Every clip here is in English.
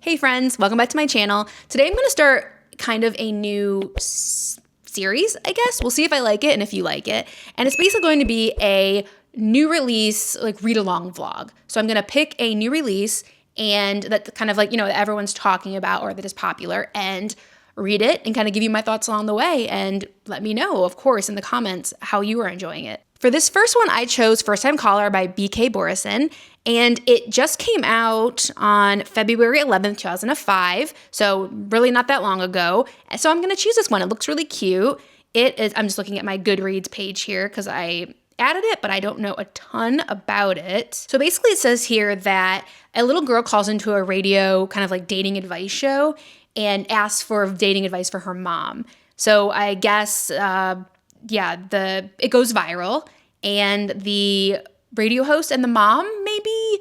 Hey friends, welcome back to my channel. Today I'm going to start kind of a new series, I guess. We'll see if I like it and if you like it. And it's basically going to be a new release, like read-along vlog. So I'm going to pick a new release and that kind of like, that everyone's talking about or that is popular and read it and kind of give you my thoughts along the way and let me know, of course, in the comments how you are enjoying it. For this first one, I chose First Time Caller by Borison, and it just came out on February 11th, 2005, so really not that long ago. So I'm going to choose this one. It looks really cute. It is. I'm just looking at my Goodreads page here because I added it, but I don't know a ton about it. So basically it says here that a little girl calls into a radio kind of like dating advice show and asks for dating advice for her mom. So I guess, it goes viral, and the radio host and the mom, maybe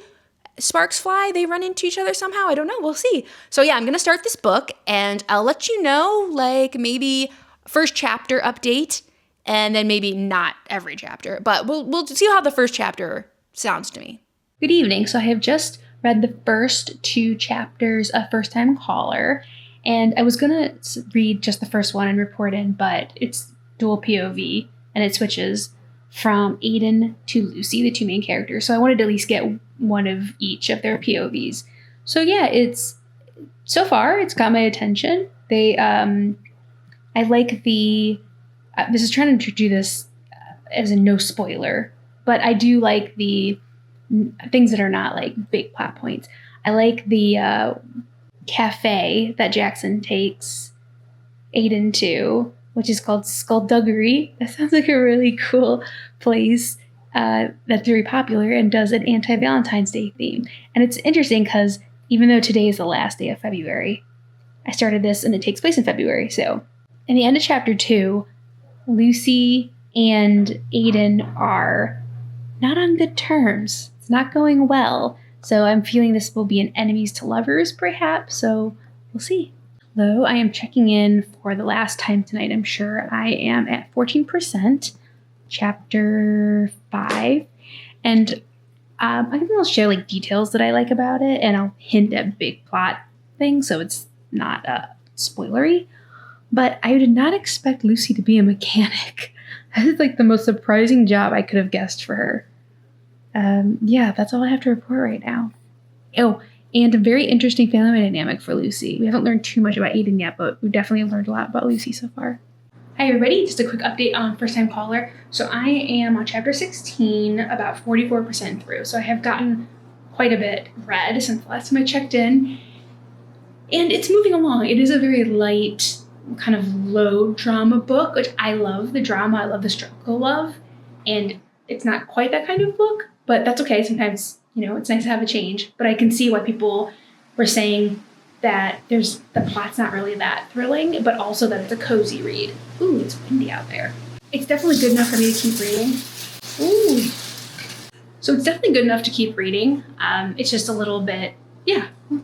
sparks fly. They run into each other somehow. I don't know. We'll see. So yeah, I'm going to start this book, and I'll let you know, like maybe first chapter update, and then maybe not every chapter, but we'll see how the first chapter sounds to me. Good evening. So I have just read the first 2 chapters of First Time Caller, and I was going to read just the first one and report in, but it's dual POV, and it switches from Aiden to Lucy, the 2 main characters. So I wanted to at least get one of each of their POVs. So yeah, so far it's got my attention. I like this is trying to do this as a no spoiler, but I do like the things that are not like big plot points. I like the cafe that Jackson takes Aiden to, which is called Skullduggery. That sounds like a really cool place that's very popular and does an anti-Valentine's Day theme. And it's interesting because even though today is the last day of February, I started this and it takes place in February. So in the end of chapter 2, Lucy and Aiden are not on good terms. It's not going well. So I'm feeling this will be an enemies to lovers, perhaps. So we'll see. Hello, I am checking in for the last time tonight. I'm sure I am at 14%, chapter 5. And I think I'll share like details that I like about it, and I'll hint at big plot things, so it's not spoilery. But I did not expect Lucy to be a mechanic. That is like the most surprising job I could have guessed for her. That's all I have to report right now. Oh, and a very interesting family dynamic for Lucy. We haven't learned too much about Aiden yet, but we've definitely learned a lot about Lucy so far. Hi everybody, just a quick update on First Time Caller. So I am on chapter 16, about 44% through. So I have gotten quite a bit read since the last time I checked in. And it's moving along. It is a very light, kind of low drama book, which I love the drama. I love the struggle of. And it's not quite that kind of book, but that's okay. Sometimes, it's nice to have a change. But I can see why people were saying that the plot's not really that thrilling, but also that it's a cozy read. Ooh, it's windy out there. It's definitely good enough for me to keep reading. Ooh. So it's definitely good enough to keep reading. It's just a little bit,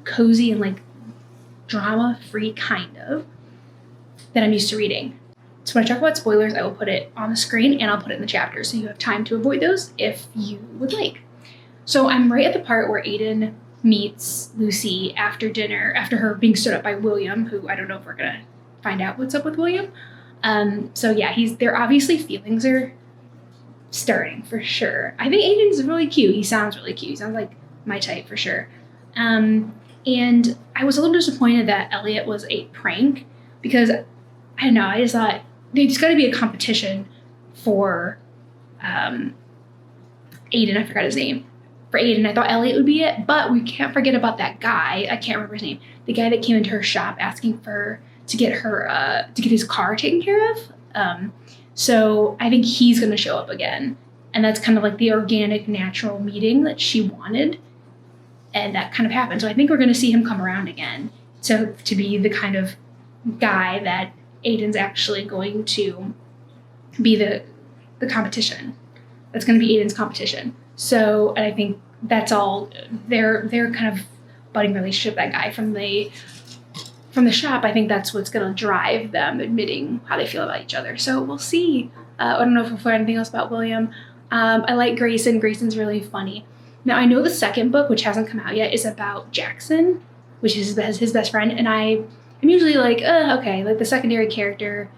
cozy and like drama-free kind of that I'm used to reading. So when I talk about spoilers, I will put it on the screen and I'll put it in the chapter so you have time to avoid those if you would like. So I'm right at the part where Aiden meets Lucy after dinner, after her being stood up by William, who I don't know if we're going to find out what's up with William. Their obviously feelings are starting for sure. I think Aiden's really cute. He sounds really cute. He sounds like my type for sure. And I was a little disappointed that Elliot was a prank because I don't know, I just thought there's got to be a competition for Aiden. I forgot his name. For Aiden, I thought Elliot would be it, but we can't forget about that guy. I can't remember his name. The guy that came into her shop asking to get his car taken care of. So I think he's going to show up again, and that's kind of like the organic, natural meeting that she wanted, and that kind of happened. So I think we're going to see him come around again to be the kind of guy that Aiden's actually going to be the competition. That's going to be Aiden's competition. So, and I think that's all their kind of budding relationship, that guy from the shop, I think that's what's going to drive them admitting how they feel about each other. So we'll see. I don't know if we'll learn anything else about William. I like Grayson. Grayson's really funny. Now, I know the second book, which hasn't come out yet, is about Jackson. which is his best friend. And I'm usually like, okay, like the secondary character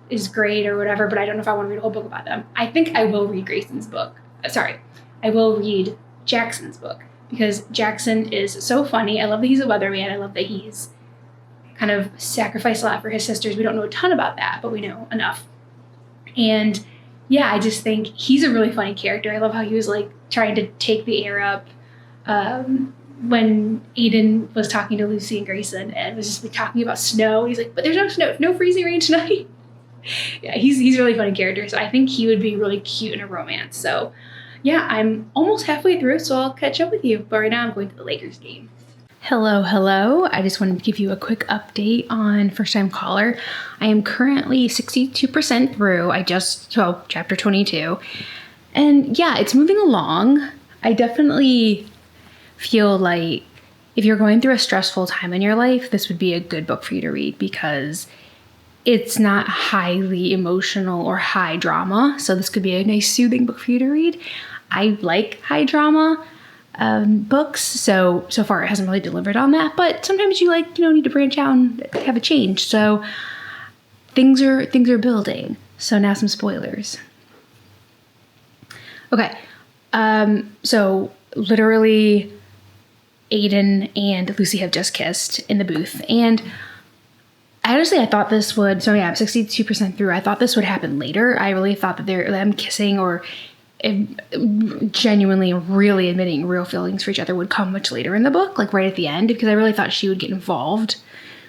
is great or whatever, but I don't know if I want to read a whole book about them. I think I will read Grayson's book. I will read Jackson's book because Jackson is so funny. I love that he's a weatherman. I love that he's kind of sacrificed a lot for his sisters. We don't know a ton about that, but we know enough. And yeah, I just think he's a really funny character. I love how he was like trying to take the air up when Aiden was talking to Lucy and Grayson and was just like talking about snow. He's like, but there's no snow, no freezing rain tonight. Yeah, he's a really funny character. So I think he would be really cute in a romance. So yeah, I'm almost halfway through, so I'll catch up with you. But right now I'm going to the Lakers game. Hello. I just wanted to give you a quick update on First Time Caller. I am currently 62% through. Chapter 22. And yeah, it's moving along. I definitely feel like if you're going through a stressful time in your life, this would be a good book for you to read because it's not highly emotional or high drama. So this could be a nice soothing book for you to read. I like high drama books. So far it hasn't really delivered on that, but sometimes you need to branch out and have a change. So things are building. So now some spoilers. Okay. So literally Aiden and Lucy have just kissed in the booth. And honestly, I thought this would, so yeah, I'm 62% through. I thought this would happen later. I really thought that them kissing or genuinely really admitting real feelings for each other would come much later in the book, like right at the end, because I really thought she would get involved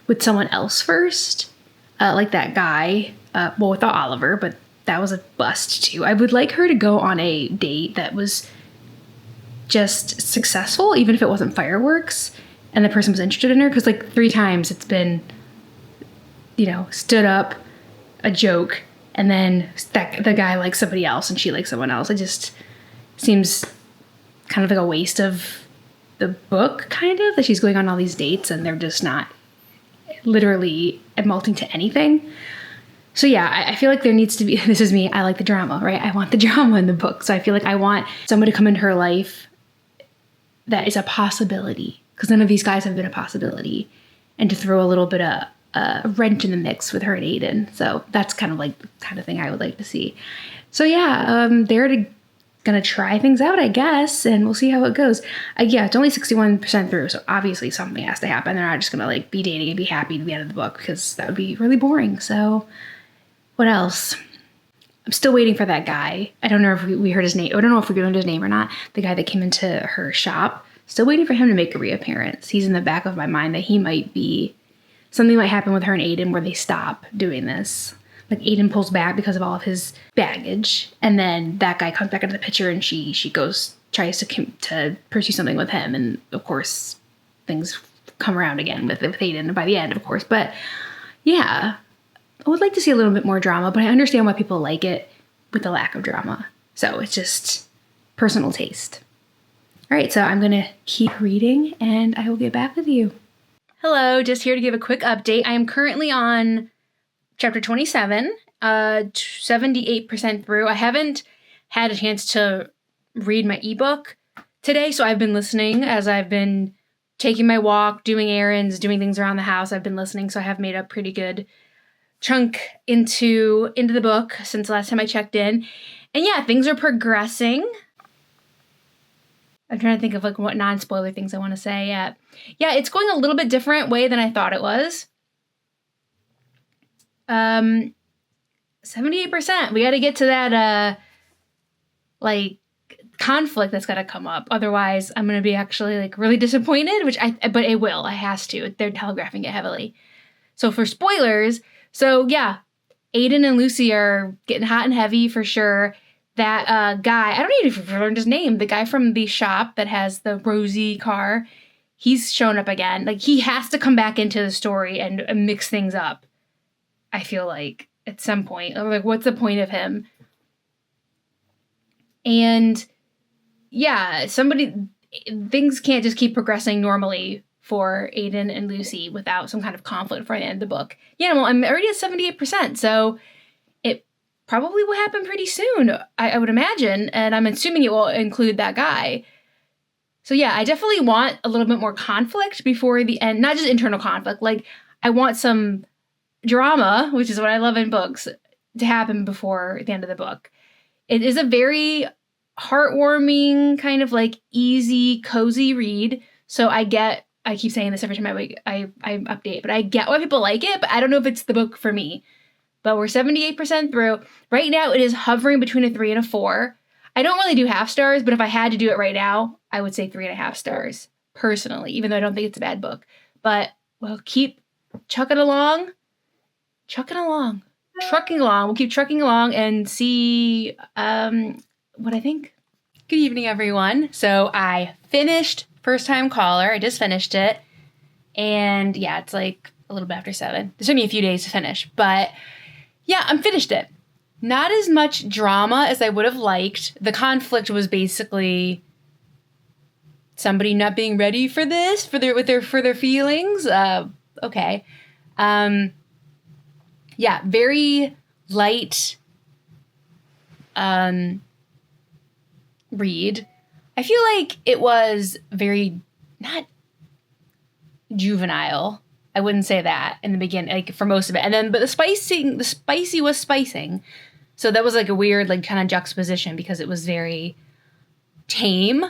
with someone else first, like that guy, without Oliver, but that was a bust too. I would like her to go on a date that was just successful, even if it wasn't fireworks, and the person was interested in her, because like 3 times it's been, stood up, a joke, and then the guy likes somebody else and she likes someone else. It just seems kind of like a waste of the book, kind of, that she's going on all these dates and they're just not literally amounting to anything. So yeah, I feel like there needs to be, this is me, I like the drama, right? I want the drama in the book. So I feel like I want someone to come into her life that is a possibility, because none of these guys have been a possibility, and to throw a little bit of a wrench in the mix with her and Aiden. So that's kind of like the kind of thing I would like to see. So yeah, they're gonna try things out, I guess, and we'll see how it goes. Yeah, it's only 61% through, so obviously something has to happen. They're not just gonna like be dating and be happy to the end of the book, because that would be really boring. So what else? I'm still waiting for that guy. I don't know if we heard his name. I don't know if we learned his name or not. The guy that came into her shop. Still waiting for him to make a reappearance. He's in the back of my mind that he might be, something might happen with her and Aiden where they stop doing this. Like Aiden pulls back because of all of his baggage, and then that guy comes back into the picture, and she tries to pursue something with him, and of course things come around again with Aiden by the end, of course. But yeah, I would like to see a little bit more drama, but I understand why people like it with the lack of drama. So it's just personal taste. All right, so I'm gonna keep reading, and I will get back with you. Hello, just here to give a quick update. I am currently on chapter 27, 78% through. I haven't had a chance to read my ebook today, so I've been listening as I've been taking my walk, doing errands, doing things around the house. I've been listening, so I have made a pretty good chunk into the book since the last time I checked in. And yeah, things are progressing. I'm trying to think of like what non-spoiler things I want to say. Yeah, it's going a little bit different way than I thought it was. 78%. We got to get to that like conflict that's got to come up. Otherwise, I'm going to be actually like really disappointed, but it will. It has to. They're telegraphing it heavily. So for spoilers, so yeah, Aiden and Lucy are getting hot and heavy for sure. That guy, I don't even know if you've learned his name, the guy from the shop that has the rosy car, he's shown up again. Like, he has to come back into the story and mix things up, I feel like, at some point. Like, what's the point of him? And, yeah, things can't just keep progressing normally for Aiden and Lucy without some kind of conflict for the end of the book. Yeah, well, I'm already at 78%, so probably will happen pretty soon, I would imagine, and I'm assuming it will include that guy. So yeah, I definitely want a little bit more conflict before the end, not just internal conflict. Like I want some drama, which is what I love in books, to happen before the end of the book. It is a very heartwarming, kind of like easy, cozy read. So I keep saying this every time I update, but I get why people like it, but I don't know if it's the book for me. But we're 78% through. Right now it is hovering between a 3 and a 4. I don't really do half stars, but if I had to do it right now, I would say 3.5 stars, personally, even though I don't think it's a bad book. But we'll keep trucking along. We'll keep trucking along and see what I think. Good evening, everyone. So I finished First Time Caller. I just finished it. And yeah, it's like a little bit after 7. It took me a few days to finish, but yeah, I'm finished it. Not as much drama as I would have liked. The conflict was basically somebody not being ready for this, for their feelings. Okay. Yeah, very light read. I feel like it was very not juvenile. I wouldn't say that in the beginning, like for most of it. And then, but the spicy was spicing. So that was like a weird, like kind of juxtaposition because it was very tame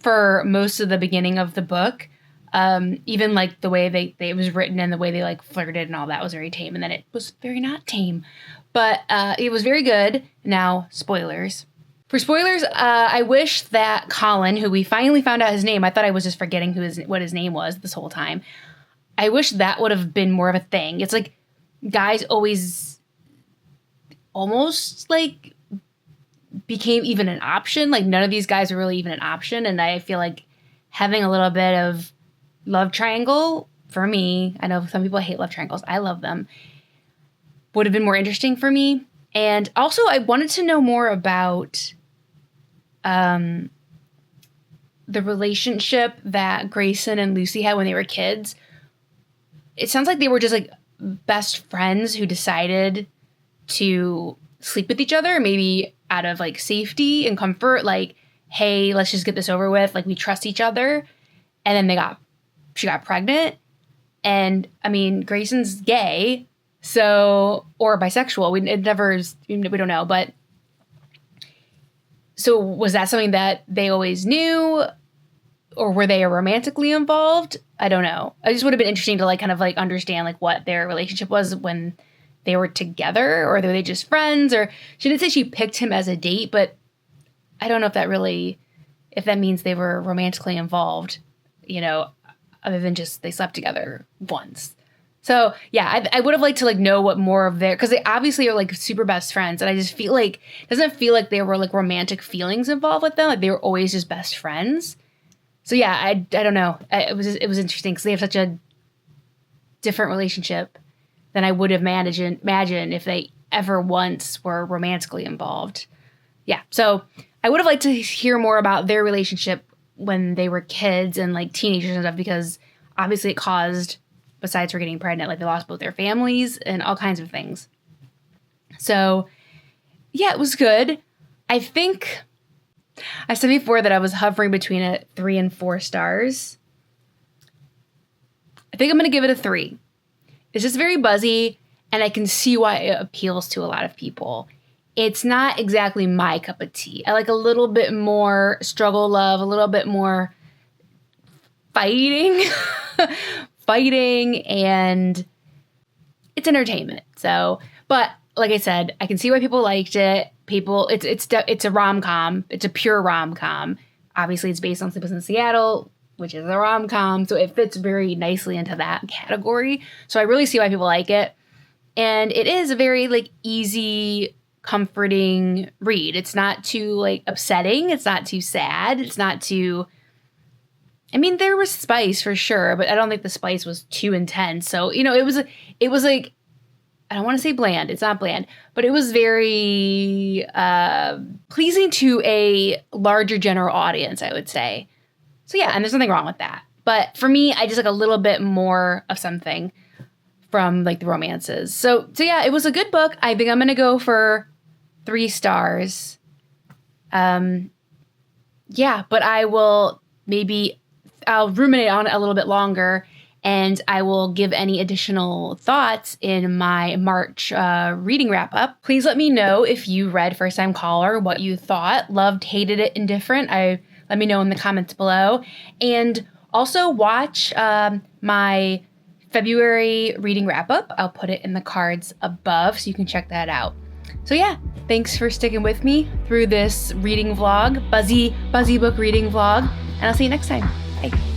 for most of the beginning of the book. Even like the way it was written and the way they like flirted and all that was very tame. And then it was very not tame, but it was very good. Now, spoilers. For spoilers, I wish that Colin, who we finally found out his name, I thought I was just forgetting what his name was this whole time. I wish that would have been more of a thing. It's like guys always almost like became even an option. Like none of these guys were really even an option. And I feel like having a little bit of love triangle for me, I know some people hate love triangles. I love them. Would have been more interesting for me. And also I wanted to know more about the relationship that Grayson and Lucy had when they were kids. It sounds like they were just like best friends who decided to sleep with each other, maybe out of like safety and comfort, like, hey, let's just get this over with. Like we trust each other. And then she got pregnant. And I mean, Grayson's gay, so, or bisexual. We don't know, but so was that something that they always knew? Or were they romantically involved? I don't know. I just would have been interesting to like kind of like understand like what their relationship was when they were together, or were they just friends? Or she did say she picked him as a date, but I don't know if that means they were romantically involved, other than just they slept together once. So yeah, I would have liked to like know what more of because they obviously are like super best friends, and I just feel like it doesn't feel like there were like romantic feelings involved with them. Like they were always just best friends. So yeah, I don't know. It was interesting because they have such a different relationship than I would have imagined if they ever once were romantically involved. Yeah, so I would have liked to hear more about their relationship when they were kids and like teenagers and stuff, because obviously it caused, besides her getting pregnant, like they lost both their families and all kinds of things. So yeah, it was good. I think I said before that I was hovering between a 3 and 4 stars. I think I'm going to give it a 3. It's just very buzzy, and I can see why it appeals to a lot of people. It's not exactly my cup of tea. I like a little bit more struggle love, a little bit more fighting, and it's entertainment. So, but like I said, I can see why people liked it. It's a rom-com. It's a pure rom-com. Obviously, it's based on Sleepless in Seattle, which is a rom-com, so it fits very nicely into that category. So I really see why people like it. And it is a very like easy, comforting read. It's not too like upsetting. It's not too sad. It's not too, I mean, there was spice for sure, but I don't think the spice was too intense. So, it was like, I don't want to say bland. It's not bland, but it was very pleasing to a larger general audience, I would say. So yeah, and there's nothing wrong with that. But for me, I just like a little bit more of something from like the romances. So yeah, it was a good book. I think I'm going to go for 3 stars. Yeah, but I will maybe I'll ruminate on it a little bit longer, and I will give any additional thoughts in my March reading wrap up. Please let me know if you read First Time Caller, what you thought, loved, hated it, indifferent. Let me know in the comments below. And also watch my February reading wrap up. I'll put it in the cards above so you can check that out. So yeah, thanks for sticking with me through this reading vlog, Buzzy book reading vlog, and I'll see you next time. Bye.